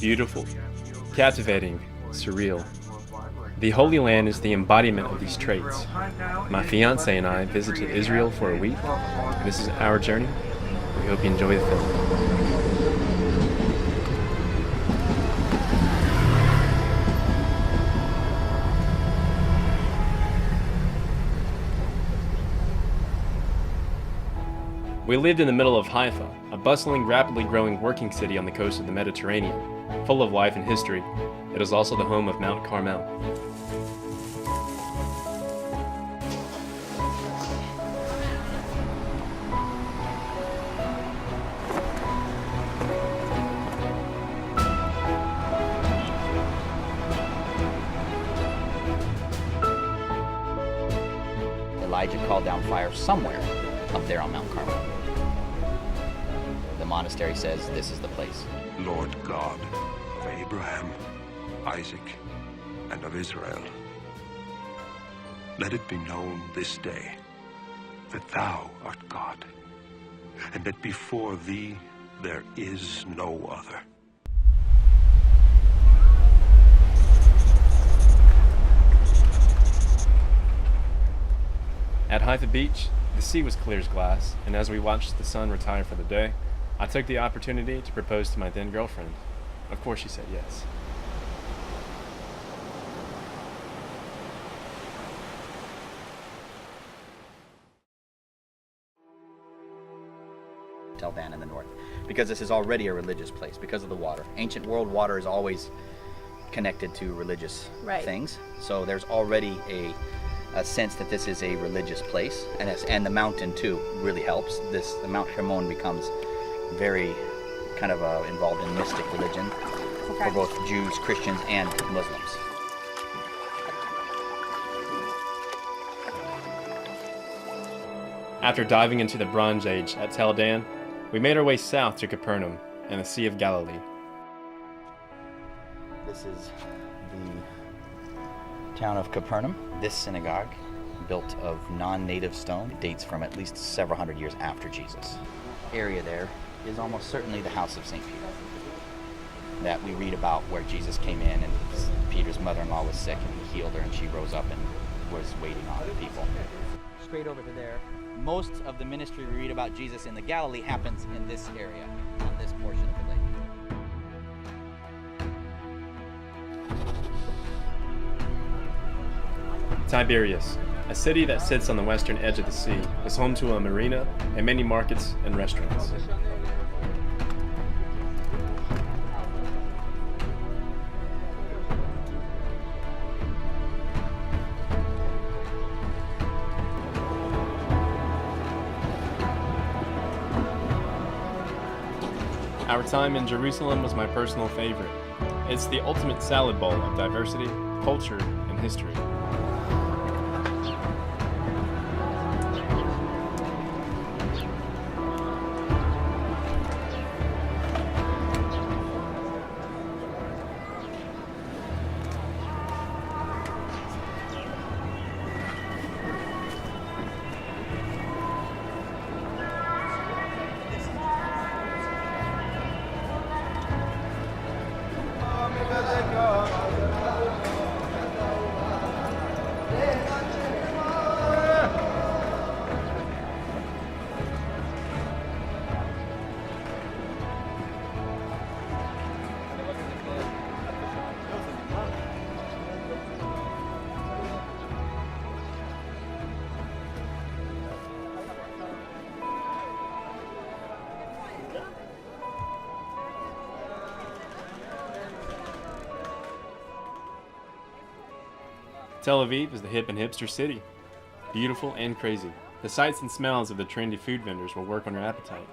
beautiful, captivating, surreal. The Holy Land is the embodiment of these traits. My fiance and I visited Israel for a week, and this is our journey. We hope you enjoy the film. We lived in the middle of Haifa, a bustling, rapidly growing working city on the coast of the Mediterranean, full of life and history. It is also the home of Mount Carmel. Elijah called down fire somewhere up there on Mount Carmel. The monastery says this is the place. Lord God of Abraham, Isaac, and of Israel, let it be known this day that thou art God, and that before thee there is no other. At Haifa Beach, the sea was clear as glass, and as we watched the sun retire for the day, I took the opportunity to propose to my then girlfriend. Of course she said yes. Tel Dan in the north, because this is already a religious place because of the water. Ancient world water is always connected to religious things, so there's already a sense that this is a religious place, and the mountain too really helps. The Mount Hermon becomes very kind of involved in mystic religion for both Jews, Christians, and Muslims. After diving into the Bronze Age at Tel Dan, we made our way south to Capernaum and the Sea of Galilee. This is the town of Capernaum. This synagogue, built of non-native stone, dates from at least several hundred years after Jesus. Area there is almost certainly the house of St. Peter that we read about, where Jesus came in and Peter's mother-in-law was sick and he healed her and she rose up and was waiting on the people. Straight over to there. Most of the ministry we read about Jesus in the Galilee happens in this area, on this portion of the lake. Tiberias, a city that sits on the western edge of the sea, is home to a marina and many markets and restaurants. Our time in Jerusalem was my personal favorite. It's the ultimate salad bowl of diversity, culture, and history. Tel Aviv is the hip and hipster city. Beautiful and crazy. The sights and smells of the trendy food vendors will work on your appetite.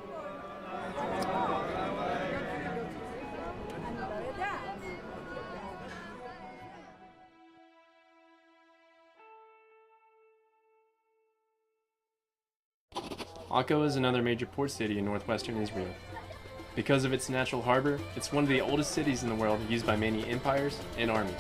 Akko is another major port city in northwestern Israel. Because of its natural harbor, it's one of the oldest cities in the world, used by many empires and armies.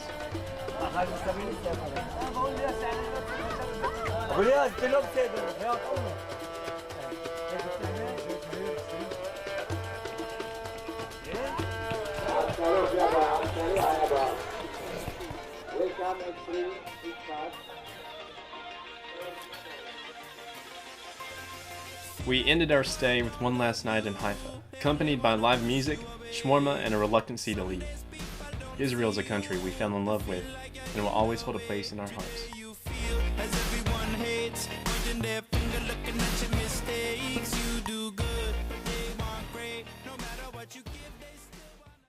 come and sing with us. We ended our stay with one last night in Haifa, accompanied by live music, shawarma, and a reluctancy to leave. Israel is a country we fell in love with and will always hold a place in our hearts. As everyone hates, pointing their finger, looking at you.